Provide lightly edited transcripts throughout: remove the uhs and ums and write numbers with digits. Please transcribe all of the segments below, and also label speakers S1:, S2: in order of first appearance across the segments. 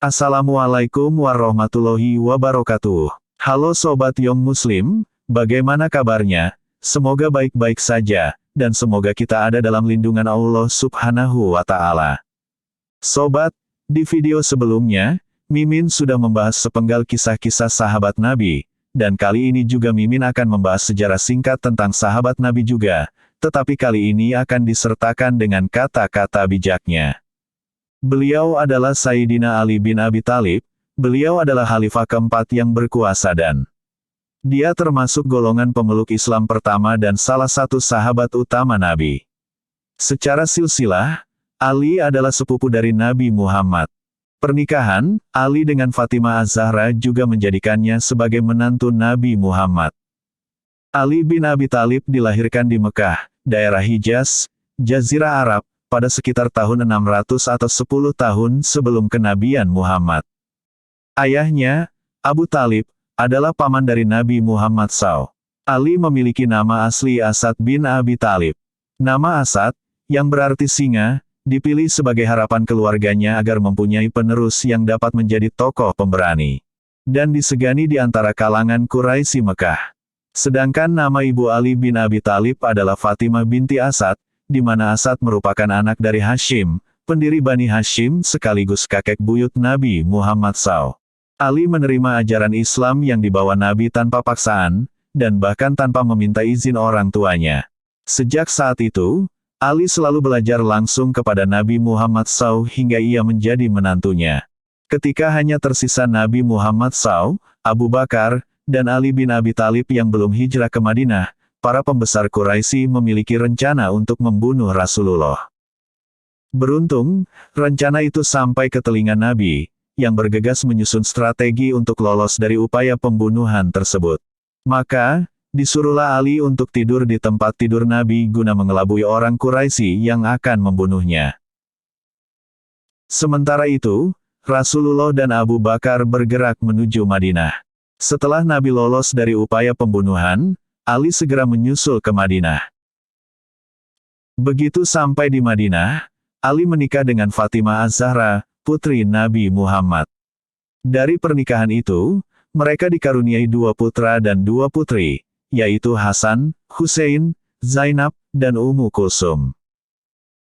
S1: Assalamualaikum warahmatullahi wabarakatuh. Halo Sobat Young Muslim, bagaimana kabarnya? Semoga baik-baik saja, dan semoga kita ada dalam lindungan Allah Subhanahu wa Ta'ala. Sobat, di video sebelumnya, Mimin sudah membahas sepenggal kisah-kisah sahabat Nabi, dan kali ini juga Mimin akan membahas sejarah singkat tentang sahabat Nabi juga, tetapi kali ini akan disertakan dengan kata-kata bijaknya. Beliau adalah Sayyidina Ali bin Abi Thalib, beliau adalah khalifah keempat yang berkuasa dan dia termasuk golongan pemeluk Islam pertama dan salah satu sahabat utama Nabi. Secara silsilah, Ali adalah sepupu dari Nabi Muhammad. Pernikahan, Ali dengan Fatimah Az-Zahra juga menjadikannya sebagai menantu Nabi Muhammad. Ali bin Abi Thalib dilahirkan di Mekah, daerah Hijaz, Jazirah Arab, pada sekitar tahun 600 atau 10 tahun sebelum kenabian Muhammad. Ayahnya, Abu Talib, adalah paman dari Nabi Muhammad SAW. Ali memiliki nama asli Asad bin Abi Thalib. Nama Asad, yang berarti singa, dipilih sebagai harapan keluarganya agar mempunyai penerus yang dapat menjadi tokoh pemberani dan disegani di antara kalangan Quraisy Mekah. Sedangkan nama ibu Ali bin Abi Thalib adalah Fatimah binti Asad, di mana Asad merupakan anak dari Hashim, pendiri Bani Hashim sekaligus kakek buyut Nabi Muhammad SAW. Ali menerima ajaran Islam yang dibawa Nabi tanpa paksaan, dan bahkan tanpa meminta izin orang tuanya. Sejak saat itu, Ali selalu belajar langsung kepada Nabi Muhammad SAW hingga ia menjadi menantunya. Ketika hanya tersisa Nabi Muhammad SAW, Abu Bakar, dan Ali bin Abi Thalib yang belum hijrah ke Madinah, para pembesar Quraisy memiliki rencana untuk membunuh Rasulullah. Beruntung, rencana itu sampai ke telinga Nabi, yang bergegas menyusun strategi untuk lolos dari upaya pembunuhan tersebut. Maka, disuruhlah Ali untuk tidur di tempat tidur Nabi guna mengelabui orang Quraisy yang akan membunuhnya. Sementara itu, Rasulullah dan Abu Bakar bergerak menuju Madinah. Setelah Nabi lolos dari upaya pembunuhan, Ali segera menyusul ke Madinah. Begitu sampai di Madinah, Ali menikah dengan Fatimah Az-Zahra, putri Nabi Muhammad. Dari pernikahan itu, mereka dikaruniai 2 putra dan 2 putri, yaitu Hasan, Hussein, Zainab, dan Ummu Kulsum.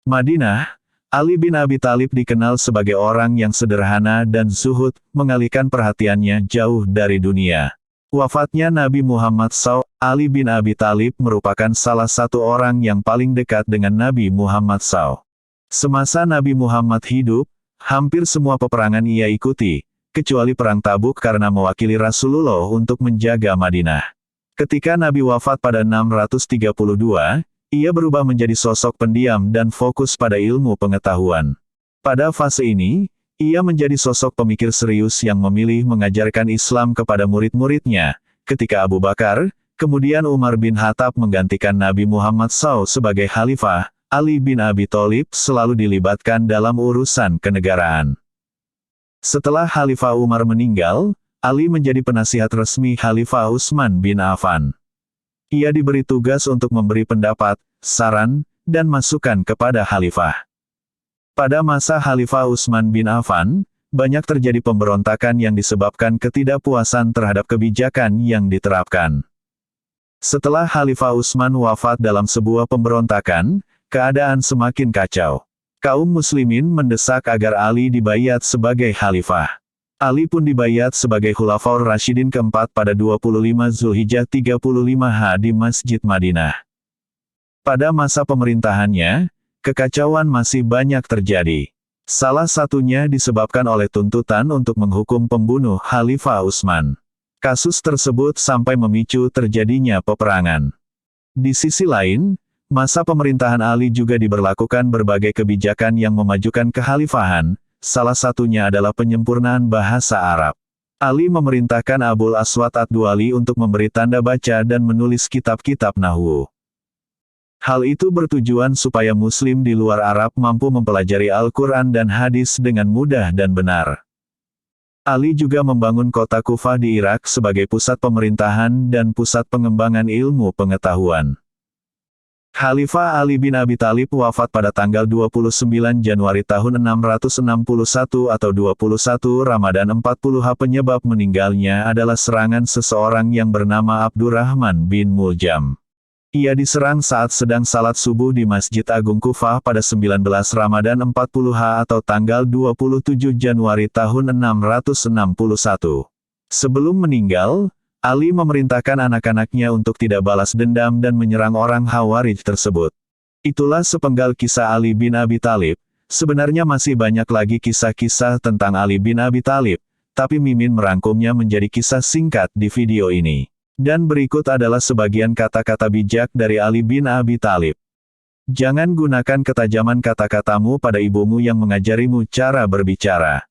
S1: Madinah, Ali bin Abi Thalib dikenal sebagai orang yang sederhana dan zuhud, mengalihkan perhatiannya jauh dari dunia. Wafatnya Nabi Muhammad SAW, Ali bin Abi Thalib merupakan salah satu orang yang paling dekat dengan Nabi Muhammad SAW. Semasa Nabi Muhammad hidup, hampir semua peperangan ia ikuti, kecuali Perang Tabuk karena mewakili Rasulullah untuk menjaga Madinah. Ketika Nabi wafat pada 632, ia berubah menjadi sosok pendiam dan fokus pada ilmu pengetahuan. Pada fase ini, ia menjadi sosok pemikir serius yang memilih mengajarkan Islam kepada murid-muridnya, ketika Abu Bakar, kemudian Umar bin Khattab menggantikan Nabi Muhammad SAW sebagai khalifah. Ali bin Abi Thalib selalu dilibatkan dalam urusan kenegaraan. Setelah Khalifah Umar meninggal, Ali menjadi penasihat resmi Khalifah Utsman bin Affan. Ia diberi tugas untuk memberi pendapat, saran, dan masukan kepada khalifah. Pada masa Khalifah Utsman bin Affan, banyak terjadi pemberontakan yang disebabkan ketidakpuasan terhadap kebijakan yang diterapkan. Setelah Khalifah Utsman wafat dalam sebuah pemberontakan, keadaan semakin kacau. Kaum muslimin mendesak agar Ali dibayat sebagai khalifah. Ali pun dibayat sebagai Khulafaur Rasyidin keempat pada 25 Zulhijjah 35H di Masjid Madinah. Pada masa pemerintahannya, kekacauan masih banyak terjadi. Salah satunya disebabkan oleh tuntutan untuk menghukum pembunuh Khalifah Utsman. Kasus tersebut sampai memicu terjadinya peperangan. Di sisi lain, masa pemerintahan Ali juga diberlakukan berbagai kebijakan yang memajukan kekhalifahan, salah satunya adalah penyempurnaan bahasa Arab. Ali memerintahkan Abul Aswad Ad-Duali untuk memberi tanda baca dan menulis kitab-kitab nahwu. Hal itu bertujuan supaya Muslim di luar Arab mampu mempelajari Al-Quran dan hadis dengan mudah dan benar. Ali juga membangun kota Kufah di Irak sebagai pusat pemerintahan dan pusat pengembangan ilmu pengetahuan. Khalifah Ali bin Abi Thalib wafat pada tanggal 29 Januari tahun 661 atau 21 Ramadan 40H. Penyebab meninggalnya adalah serangan seseorang yang bernama Abdurrahman bin Muljam. Ia diserang saat sedang salat subuh di Masjid Agung Kufah pada 19 Ramadan 40H atau tanggal 27 Januari tahun 661. Sebelum meninggal, Ali memerintahkan anak-anaknya untuk tidak balas dendam dan menyerang orang Khawarij tersebut. Itulah sepenggal kisah Ali bin Abi Thalib. Sebenarnya masih banyak lagi kisah-kisah tentang Ali bin Abi Thalib, tapi Mimin merangkumnya menjadi kisah singkat di video ini. Dan berikut adalah sebagian kata-kata bijak dari Ali bin Abi Thalib. Jangan gunakan ketajaman kata-katamu pada ibumu yang mengajarimu cara berbicara.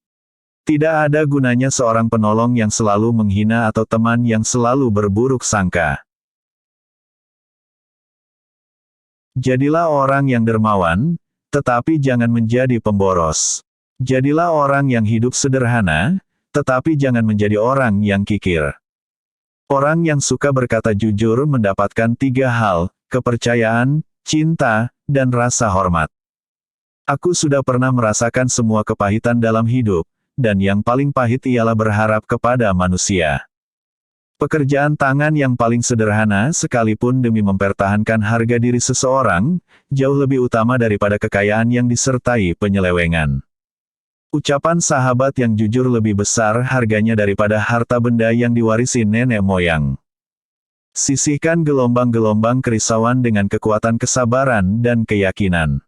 S1: Tidak ada gunanya seorang penolong yang selalu menghina atau teman yang selalu berburuk sangka. Jadilah orang yang dermawan, tetapi jangan menjadi pemboros. Jadilah orang yang hidup sederhana, tetapi jangan menjadi orang yang kikir. Orang yang suka berkata jujur mendapatkan 3 hal, kepercayaan, cinta, dan rasa hormat. Aku sudah pernah merasakan semua kepahitan dalam hidup, dan yang paling pahit ialah berharap kepada manusia. Pekerjaan tangan yang paling sederhana sekalipun demi mempertahankan harga diri seseorang, jauh lebih utama daripada kekayaan yang disertai penyelewengan. Ucapan sahabat yang jujur lebih besar harganya daripada harta benda yang diwarisi nenek moyang. Sisihkan gelombang-gelombang kerisauan dengan kekuatan kesabaran dan keyakinan.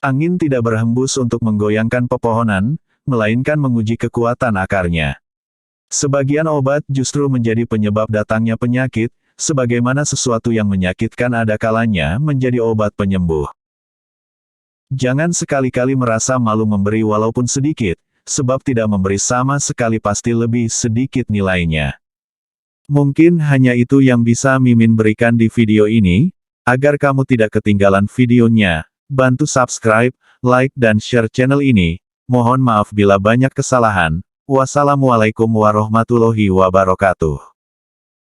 S1: Angin tidak berhembus untuk menggoyangkan pepohonan, melainkan menguji kekuatan akarnya. Sebagian obat justru menjadi penyebab datangnya penyakit, sebagaimana sesuatu yang menyakitkan ada kalanya menjadi obat penyembuh. Jangan sekali-kali merasa malu memberi walaupun sedikit, sebab tidak memberi sama sekali pasti lebih sedikit nilainya. Mungkin hanya itu yang bisa Mimin berikan di video ini. Agar kamu tidak ketinggalan videonya, bantu subscribe, like dan share channel ini. Mohon maaf bila banyak kesalahan. Wassalamualaikum warahmatullahi wabarakatuh.